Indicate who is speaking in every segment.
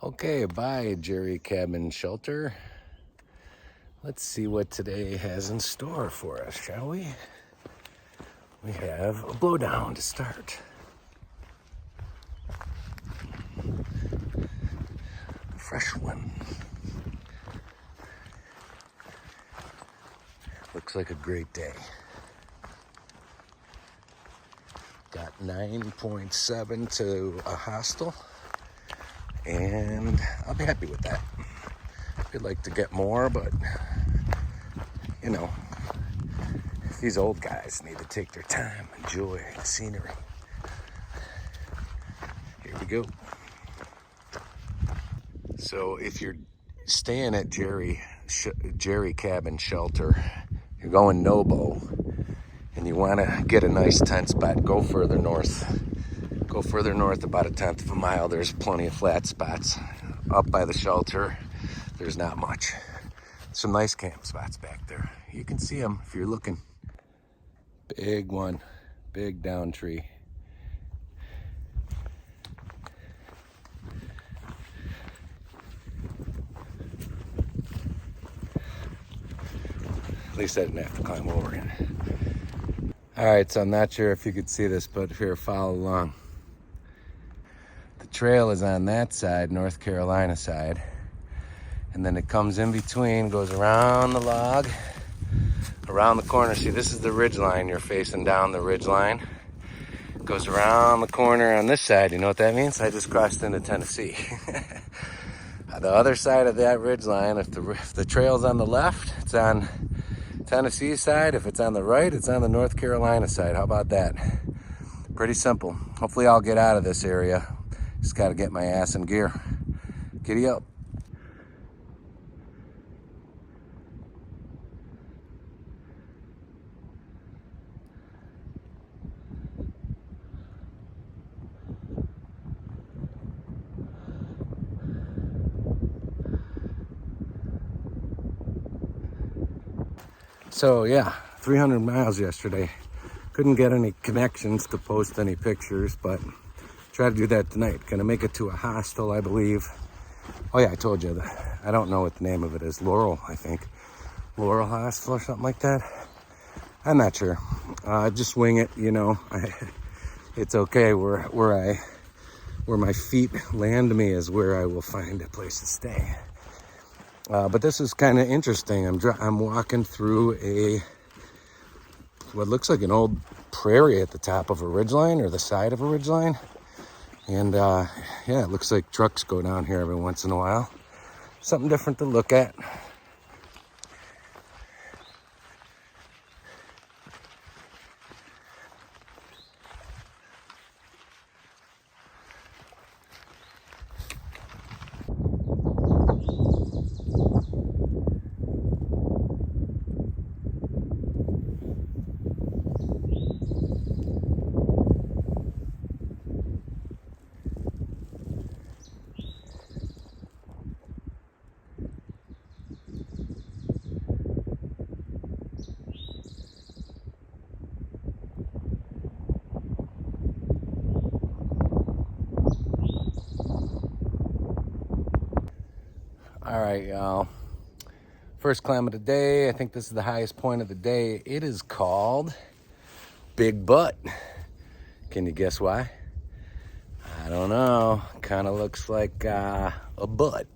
Speaker 1: Okay, bye, Jerry Cabin Shelter. Let's see what today has in store for us, shall we? We have a blowdown to start. A fresh one. Looks like a great day. Got 9.7 to a hostel, and I'll be happy with that. I'd like to get more, but you know, these old guys need to take their time, enjoy the scenery. Here we go. So if you're staying at Jerry Cabin Shelter, you're going Nobo, and you want to get a nice tent spot, go further north. Go further north about 1/10 of a mile. There's plenty of flat spots. Up by the shelter, there's not much. Some nice camp spots back there. You can see them if you're looking. Big one, big down tree. At least I didn't have to climb over it. All right, so I'm not sure if you could see this, but here, follow along. The trail is on that side, North Carolina side. And then it comes in between, goes around the log, around the corner. See, this is the ridge line. You're facing down the ridge line. Goes around the corner on this side. You know what that means? I just crossed into Tennessee. The other side of that ridge line, if the trail's on the left, it's on Tennessee side. If it's on the right, it's on the North Carolina side. How about that? Pretty simple. Hopefully I'll get out of this area. Just got to get my ass in gear. Giddy up. So yeah, 300 miles yesterday. Couldn't get any connections to post any pictures, but try to do that tonight. Gonna make it to a hostel, I believe. Oh yeah, I told you that. I don't know what the name of it is. Laurel, I think. Laurel Hostel or something like that. I'm not sure. Just wing it, you know. It's okay. Where my feet land me is where I will find a place to stay. But this is kind of interesting. I'm walking through what looks like an old prairie at the top of a ridgeline or the side of a ridgeline. And yeah, it looks like trucks go down here every once in a while. Something different to look at. All right, y'all. First climb of the day. I think this is the highest point of the day. It is called Big Butt. Can you guess why? I don't know. Kind of looks like a butt.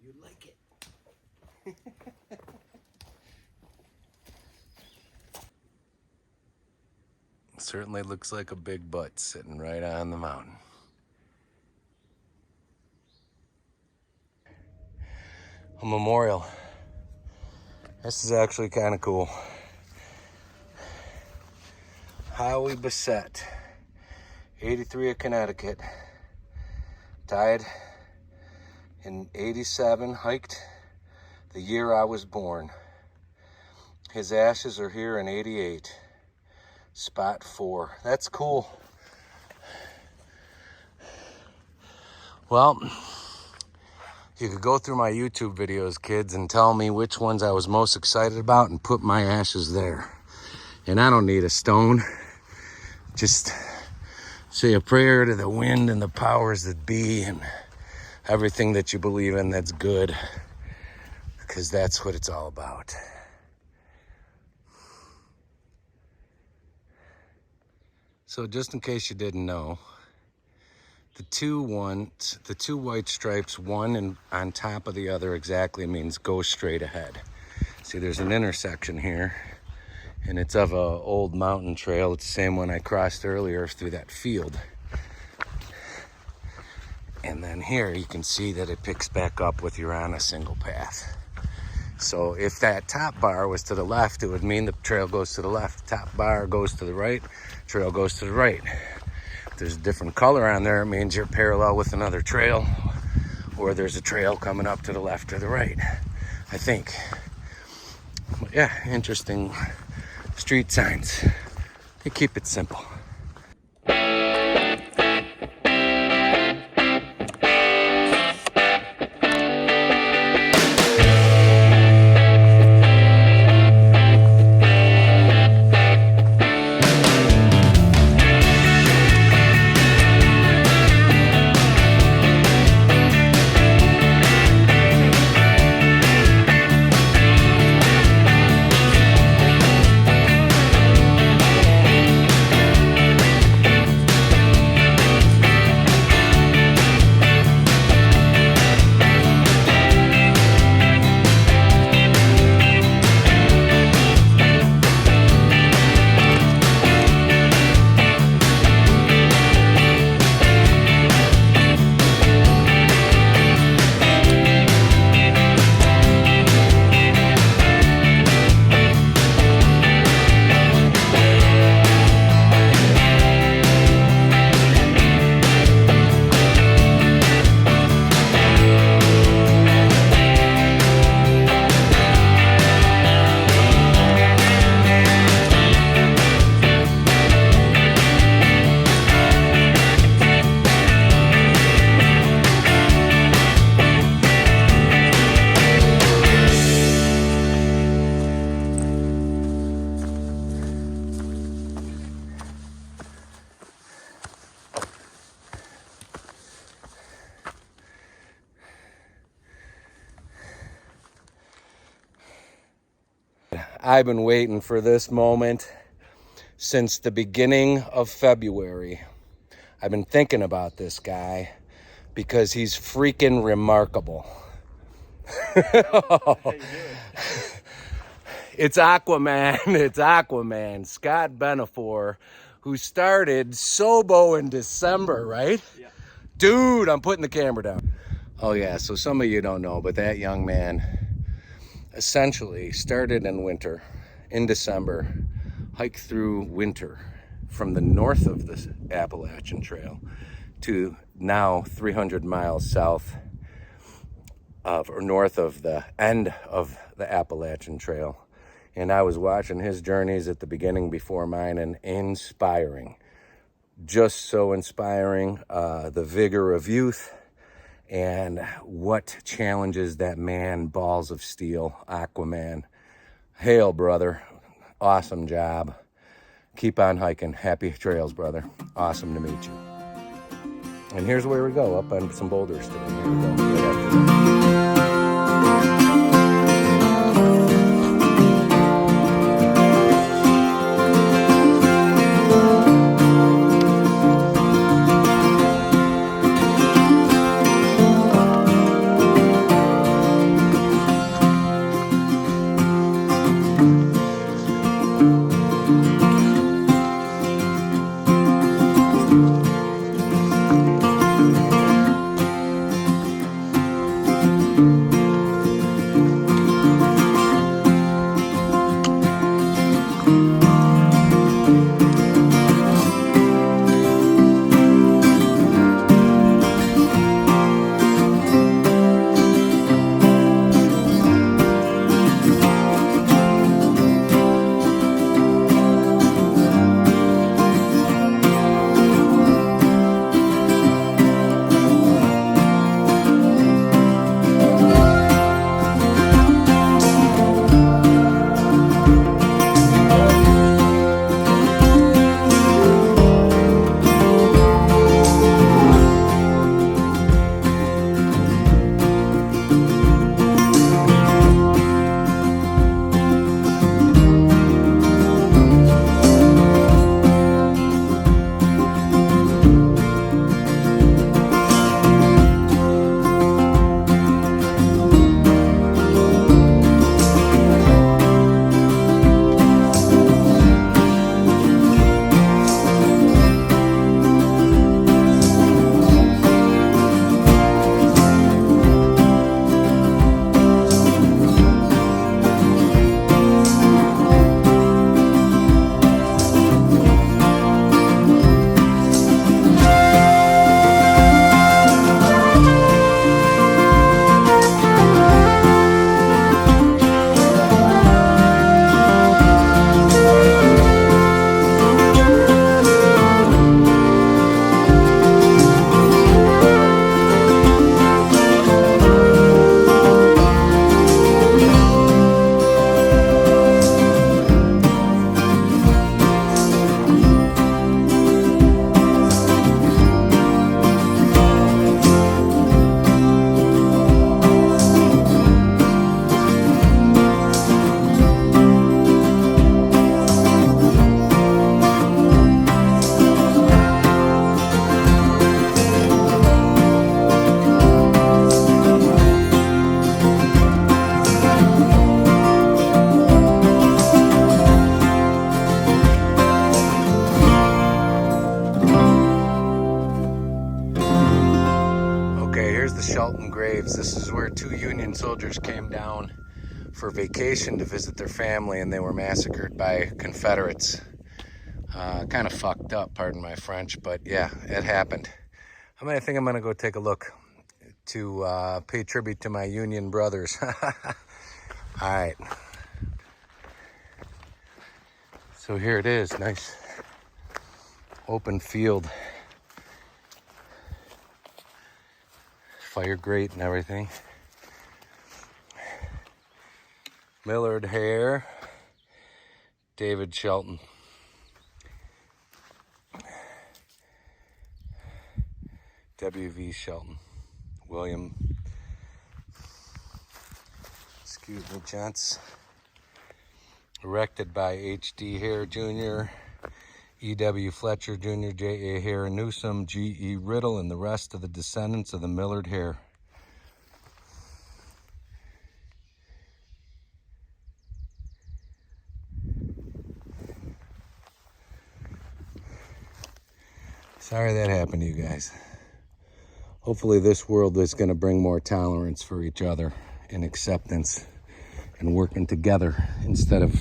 Speaker 1: You like it. Certainly looks like a big butt sitting right on the mountain. A memorial. This is actually kind of cool. Howie Bassett, 83 of Connecticut, died in 87, hiked the year I was born. His ashes are here in 88, spot 4. That's cool. Well, you could go through my YouTube videos, kids, and tell me which ones I was most excited about and put my ashes there. And I don't need a stone. Just say a prayer to the wind and the powers that be and everything that you believe in that's good, because that's what it's all about. So just in case you didn't know, the two white stripes, one on top of the other exactly, means go straight ahead. See, there's an intersection here, and it's of a old mountain trail. It's the same one I crossed earlier through that field. And then here you can see that it picks back up with you're on a single path. So if that top bar was to the left, it would mean the trail goes to the left. Top bar goes to the right, trail goes to the right. If there's a different color on there, it means you're parallel with another trail, or there's a trail coming up to the left or the right, I think. But yeah, interesting street signs. They keep it simple. I've been waiting for this moment since the beginning of February. I've been thinking about this guy because he's freaking remarkable. It's Aquaman. It's Aquaman. Scott Benefor, who started Sobo in December, right? Yeah. Dude, I'm putting the camera down. Oh yeah, so some of you don't know, but that young man essentially started in winter, in December, hiked through winter from the north of the Appalachian Trail to now 300 miles south of, or north of the end of the Appalachian Trail. And I was watching his journeys at the beginning before mine, and inspiring. Just so inspiring, the vigor of youth, and what challenges that man, balls of steel, Aquaman. Hail, brother. Awesome job. Keep on hiking. Happy trails, brother. Awesome to meet you. And here's where we go, up on some boulders today. Here we go. Right after that. Shelton graves. This is where 2 Union soldiers came down for vacation to visit their family, and they were massacred by Confederates. Kind of fucked up, pardon my French, but yeah, it happened. I think I'm gonna go take a look to pay tribute to my Union brothers. All right. So here it is, nice open field. Fire grate and everything. Millard Hare, David Shelton. W.V. Shelton. William. Excuse me, gents. Erected by H.D. Hare Jr., E.W. Fletcher Jr., J.A. Hare Newsom, G.E. Riddle, and the rest of the descendants of the Millard Hare. Sorry that happened to you guys. Hopefully this world is going to bring more tolerance for each other and acceptance and working together instead of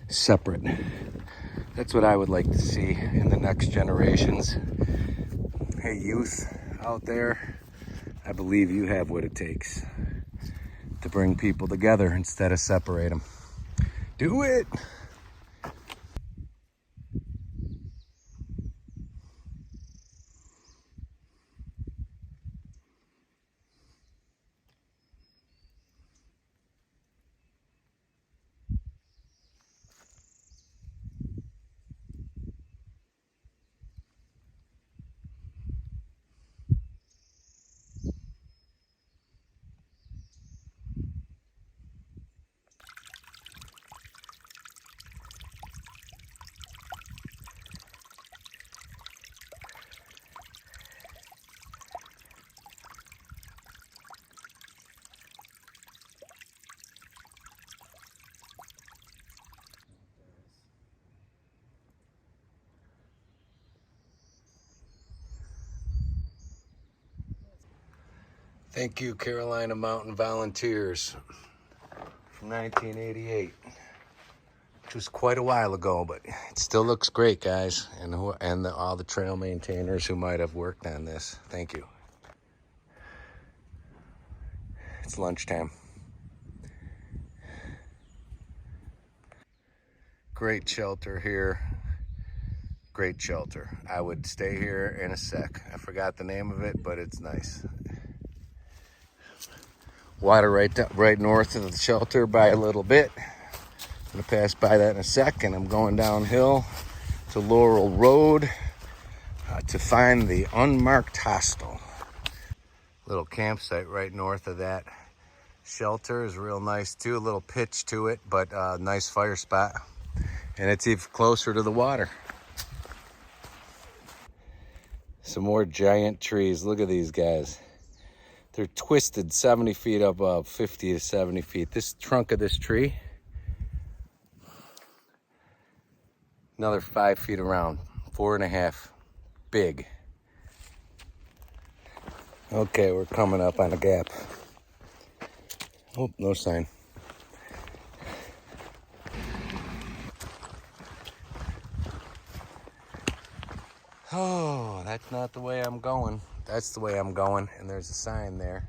Speaker 1: separate. That's what I would like to see in the next generations. Hey, youth out there, I believe you have what it takes to bring people together instead of separate them. Do it! Thank you, Carolina Mountain Volunteers, from 1988, which was quite a while ago, but it still looks great, guys, and all the trail maintainers who might have worked on this. Thank you. It's lunchtime. Great shelter here. Great shelter. I would stay here in a sec. I forgot the name of it, but it's nice. Water right north of the shelter by a little bit. I'm gonna pass by that in a sec, and I'm going downhill to Laurel Road to find the unmarked hostel. Little campsite right north of that shelter is real nice too. A little pitch to it, but nice fire spot, and it's even closer to the water. Some more giant trees. Look at these guys. They're twisted 70 feet above, 50 to 70 feet. This trunk of this tree, another 5 feet around, 4.5, big. Okay, we're coming up on a gap. Oh, no sign. Oh, that's not the way I'm going. That's the way I'm going, and there's a sign there.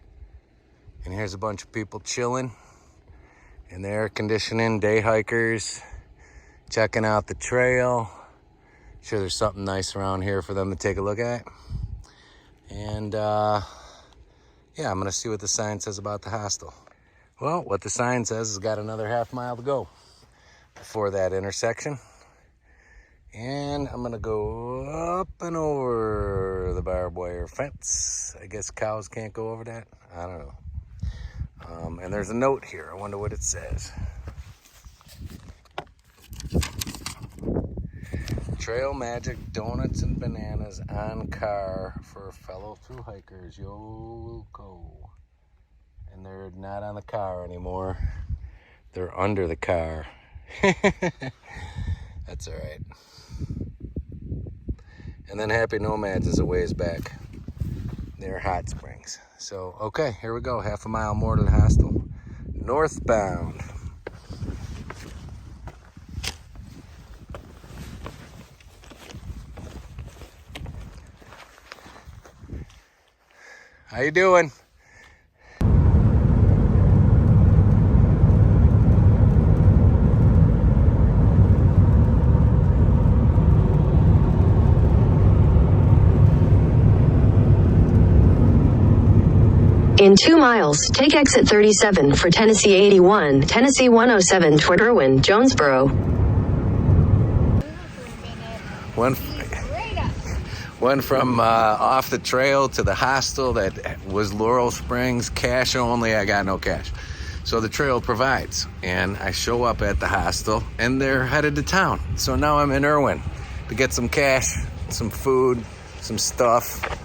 Speaker 1: And here's a bunch of people chilling in the air conditioning, day hikers, checking out the trail. Sure there's something nice around here for them to take a look at. And yeah, I'm gonna see what the sign says about the hostel. Well, what the sign says has got another half mile to go before that intersection. And I'm gonna go up and over the barbed wire fence. I guess cows can't go over that. I don't know. And there's a note here. I wonder what it says. Trail Magic Donuts and Bananas on car for fellow thru hikers. Yo-ko. And they're not on the car anymore. They're under the car. That's all right. And then Happy Nomads is a ways back. near Hot Springs. So, okay, here we go. Half a mile more to the hostel. Northbound. How you doing?
Speaker 2: In 2 miles, take exit 37 for Tennessee 81, Tennessee 107 toward Irwin, Jonesboro.
Speaker 1: One from off the trail to the hostel that was Laurel Springs, cash only. I got no cash. So the trail provides. And I show up at the hostel and they're headed to town. So now I'm in Irwin to get some cash, some food, some stuff.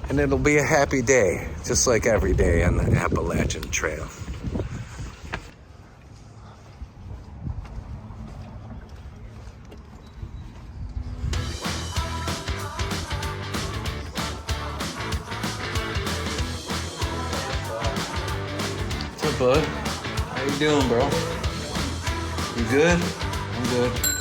Speaker 1: And it'll be a happy day, just like every day on the Appalachian Trail. What's up, bud? How you doing, bro? You good? I'm good.